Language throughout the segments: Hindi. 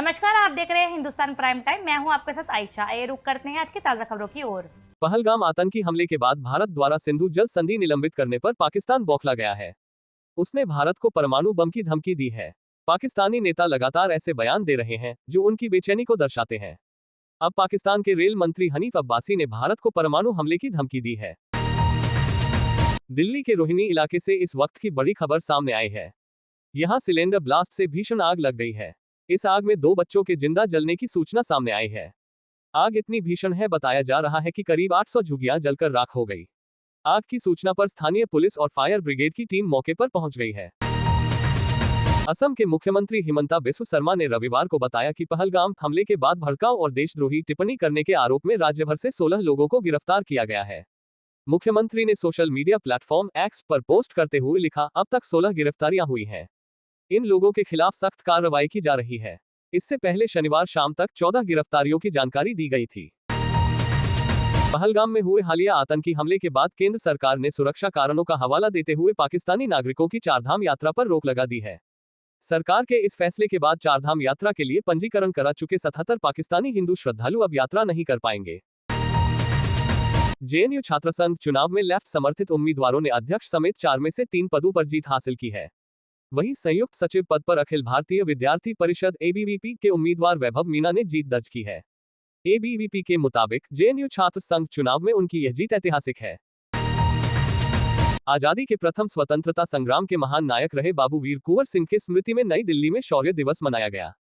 नमस्कार, आप देख रहे हैं हिंदुस्तान प्राइम टाइम। मैं हूं आपके साथ आयशा। आइए रुक करते हैं आज की ताजा खबरों की ओर। पहलगाम आतंकी हमले के बाद भारत द्वारा सिंधु जल संधि निलंबित करने पर पाकिस्तान बौखला गया है। उसने भारत को परमाणु बम की धमकी दी है। पाकिस्तानी नेता लगातार ऐसे बयान दे रहे हैं जो उनकी बेचैनी को दर्शाते हैं। अब पाकिस्तान के रेल मंत्री हनीफ अब्बासी ने भारत को परमाणु हमले की धमकी दी है। दिल्ली के रोहिणी इलाके से इस वक्त की बड़ी खबर सामने आई है। यहां सिलेंडर ब्लास्ट से भीषण आग लग गई है। इस आग में 2 बच्चों के जिंदा जलने की सूचना सामने आई है। आग इतनी भीषण है, बताया जा रहा है कि करीब 800 झुग्गियां जलकर राख हो गई। आग की सूचना पर स्थानीय पुलिस और फायर ब्रिगेड की टीम मौके पर पहुंच गई है। असम के मुख्यमंत्री हिमंता बिस्वा शर्मा ने रविवार को बताया कि पहलगाम हमले के बाद भड़काऊ और देशद्रोही टिप्पणी करने के आरोप में राज्य भर से 16 लोगों को गिरफ्तार किया गया है। मुख्यमंत्री ने सोशल मीडिया प्लेटफॉर्म एक्स पर पोस्ट करते हुए लिखा, अब तक 16 गिरफ्तारियां हुई हैं। इन लोगों के खिलाफ सख्त कार्रवाई की जा रही है। इससे पहले शनिवार शाम तक 14 गिरफ्तारियों की जानकारी दी गई थी। पहलगाम में हुए हालिया आतंकी हमले के बाद केंद्र सरकार ने सुरक्षा कारणों का हवाला देते हुए पाकिस्तानी नागरिकों की चारधाम यात्रा पर रोक लगा दी है। सरकार के इस फैसले के बाद चारधाम यात्रा के लिए पंजीकरण करा चुके 77 पाकिस्तानी हिंदू श्रद्धालु अब यात्रा नहीं कर पाएंगे। जेएनयू छात्र संघ चुनाव में लेफ्ट समर्थित उम्मीदवारों ने अध्यक्ष समेत 4 में से 3 पदों पर जीत हासिल की है। वहीं संयुक्त सचिव पद पर अखिल भारतीय विद्यार्थी परिषद एबीवीपी के उम्मीदवार वैभव मीणा ने जीत दर्ज की है। एबीवीपी के मुताबिक जेएनयू छात्र संघ चुनाव में उनकी यह जीत ऐतिहासिक है। आजादी के प्रथम स्वतंत्रता संग्राम के महान नायक रहे बाबू वीर कुंवर सिंह की स्मृति में नई दिल्ली में शौर्य दिवस मनाया गया।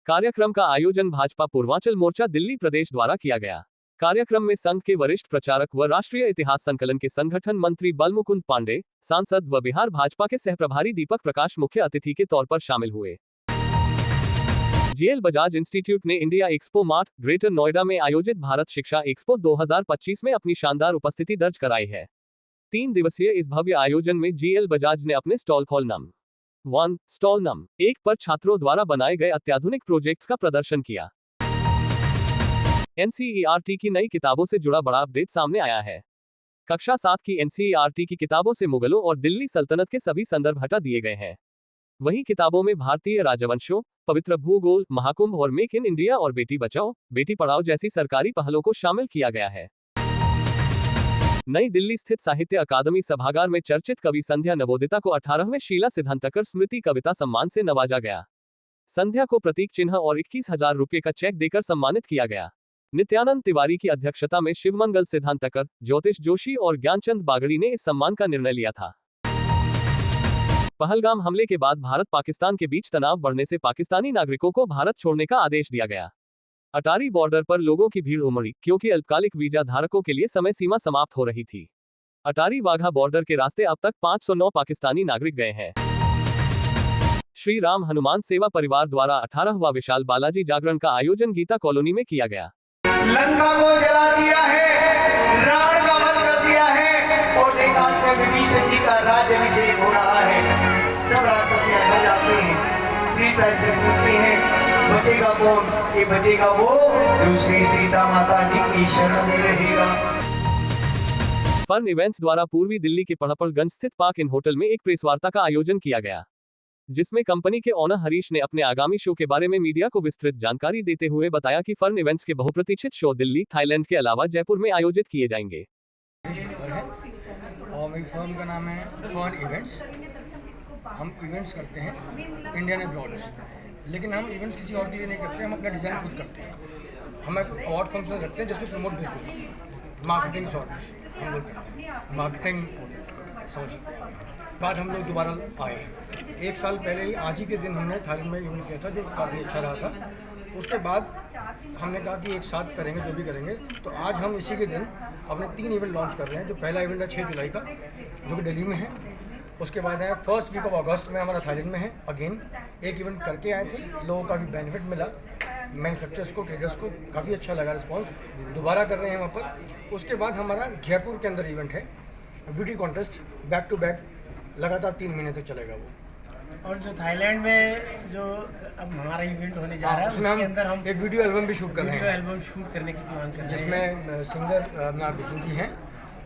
कार्यक्रम का आयोजन भाजपा पूर्वांचल मोर्चा दिल्ली प्रदेश द्वारा किया गया। कार्यक्रम में संघ के वरिष्ठ प्रचारक व राष्ट्रीय इतिहास संकलन के संगठन मंत्री बलमुकुंद पांडे, सांसद व बिहार भाजपा के सहप्रभारी दीपक प्रकाश मुख्य अतिथि के तौर पर शामिल हुए। जीएल बजाज इंस्टीट्यूट ने India expo mart greater Noida में आयोजित भारत शिक्षा एक्सपो 2025 में अपनी शानदार उपस्थिति दर्ज कराई है। 3 दिवसीय इस भव्य आयोजन में जीएल बजाज ने अपने स्टॉल नंबर 1 पर छात्रों द्वारा बनाए गए अत्याधुनिक प्रोजेक्ट्स का प्रदर्शन किया। एनसीईआरटी की नई किताबों से जुड़ा बड़ा अपडेट सामने आया है। कक्षा 7 की एनसीईआरटी की किताबों से मुगलों और दिल्ली सल्तनत के सभी संदर्भ हटा दिए गए हैं। वहीं किताबों में भारतीय राजवंशों, पवित्र भूगोल, महाकुंभ और मेक इन इंडिया और बेटी बचाओ बेटी पढ़ाओ जैसी सरकारी पहलों को शामिल किया गया है। नई दिल्ली स्थित साहित्य अकादमी सभागार में चर्चित कवि संध्या नवोदिता को 18वें शीला सिद्धांतकर स्मृति कविता सम्मान से नवाजा गया। संध्या को प्रतीक चिन्ह और 21,000 रुपये का चेक देकर सम्मानित किया गया। नित्यानंद तिवारी की अध्यक्षता में शिवमंगल सिद्धांतकर, ज्योतिष जोशी और ज्ञानचंद बागड़ी ने इस सम्मान का निर्णय लिया था। पहलगाम हमले के बाद भारत पाकिस्तान के बीच तनाव बढ़ने से पाकिस्तानी नागरिकों को भारत छोड़ने का आदेश दिया गया। अटारी बॉर्डर पर लोगों की भीड़ उमड़ी क्योंकि अल्पकालिक वीजा धारकों के लिए समय सीमा समाप्त हो रही थी। अटारी वाघा बॉर्डर के रास्ते अब तक 509 पाकिस्तानी नागरिक गए हैं। श्री राम हनुमान सेवा परिवार द्वारा 18वां विशाल बालाजी जागरण का आयोजन गीता कॉलोनी में किया गया। लंका को जला दिया है, रावण का वध कर दिया है और एकांत में विभीषण जी का राज्याभिषेक हो रहा है। सब राक्षस हट जाते हैं, फिर पैसे पूछते हैं बचेगा कौन? ये बचेगा वो जो श्री सीता माता जी की शरण में रहेगा। फन इवेंट्स द्वारा पूर्वी दिल्ली के पड़पड़गंज स्थित पार्क इन होटल में एक प्रेस वार्ता का आयोजन किया गया, जिसमें कंपनी के ओनर हरीश ने अपने आगामी शो के बारे में मीडिया को विस्तृत जानकारी देते हुए बताया कि फन इवेंट्स के बहुप्रतीक्षित शो दिल्ली, थाईलैंड के अलावा जयपुर में आयोजित किए जाएंगे। और मेरी फर्म का नाम है फन इवेंट्स। हम इवेंट्स करते हैं इंडियन अब्रॉड, लेकिन हम इवेंट्स किसी और के लिए नहीं करते, हम अपना डिज़ाइन खुद करते हैं। हम अवार्ड फंक्शन रखते हैं just to promote business, marketing short हम लोग करते हैं, मार्केटिंग समझ बाद हम लोग दोबारा आए। 1 साल पहले ही आज ही के दिन हमने थाईलैंड में इवेंट किया था जो काफ़ी अच्छा रहा था। उसके बाद हमने कहा कि एक साथ करेंगे जो भी करेंगे, तो आज हम इसी के दिन अपने 3 इवेंट लॉन्च कर रहे हैं। जो पहला इवेंट है 6 जुलाई का जो कि दिल्ली में है। उसके बाद है फर्स्ट वीक ऑफ अगस्त में हमारा थाईलैंड में है। अगेन एक इवेंट करके आए थे, लोगों को काफ़ी बेनिफिट मिला, मैन्युफैक्चरर्स को, ट्रेडर्स को काफ़ी अच्छा लगा रिस्पॉन्स। दोबारा कर रहे हैं वहाँ पर। उसके बाद हमारा जयपुर के अंदर इवेंट है beauty contest, back to back लगातार 3 महीने तक चलेगा वो। और जो थाईलैंड में जो अब हमारा इवेंट होने जा रहा है उसके अंदर हम एक वीडियो एल्बम भी शूट कर रहे हैं, वीडियो एल्बम शूट करने की प्लान कर रहे हैं, जिसमें सिंगर नागभूषण जी हैं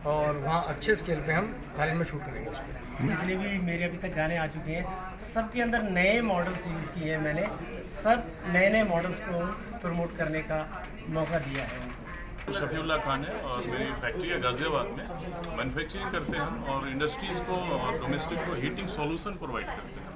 और वहाँ अच्छे स्केल पे हम थाईलैंड में शूट करेंगे उसको। जितने भी मेरे अभी तक गाने आ चुके हैं सबके अंदर नए मॉडल्स यूज़ किए हैं मैंने, सब नए नए मॉडल्स को प्रमोट करने का मौका दिया है उनको। शफीउल्लाह खान है और मेरी फैक्ट्री है गाजियाबाद में। मैन्युफैक्चरिंग करते हैं हम और इंडस्ट्रीज़ को और डोमेस्टिक को हीटिंग सॉल्यूशन प्रोवाइड करते हैं।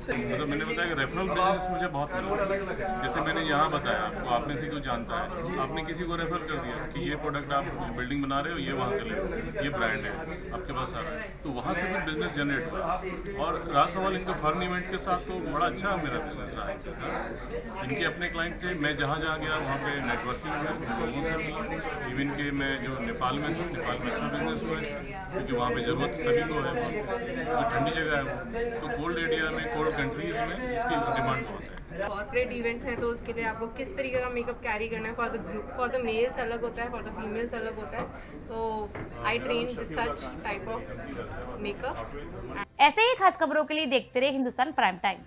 मतलब मैंने बताया कि रेफरल बिजनेस मुझे बहुत मिला। जैसे मैंने यहाँ बताया आपको, आप में से कोई जानता है, आपने किसी को रेफर कर दिया कि ये प्रोडक्ट आप बिल्डिंग बना रहे हो, ये वहाँ से ले लो, ये ब्रांड है आपके पास आ रहा है, तो वहाँ से भी बिजनेस जनरेट हुआ। और रहा सवाल इनका फर्न इवेंट के साथ, तो बड़ा अच्छा मेरा बिजनेस रहा है। इनके अपने क्लाइंट थे, मैं जहाँ जहाँ गया वहाँ पे नेटवर्किंग हुई, लोगों से मिला। इवन के मैं जो नेपाल में था, नेपाल में अच्छा बिजनेस हुआ है क्योंकि वहाँ पे ज़रूरत सभी को है, तो ठंडी जगह है वो, तो कोल्ड एरिया में, कोल्ड कंट्रीज़ में इसकी डिमांड बहुत है। कॉर्पोरेट इवेंट्स हैं तो उसके लिए आपको किस तरीके का मेकअप कैरी करना है। For the group, for the mails अलग होता है, फॉर द फीमेल्स अलग होता है। तो I train such type of makeups. ऐसे ही खास खबरों के लिए देखते रहे हिंदुस्तान प्राइम टाइम।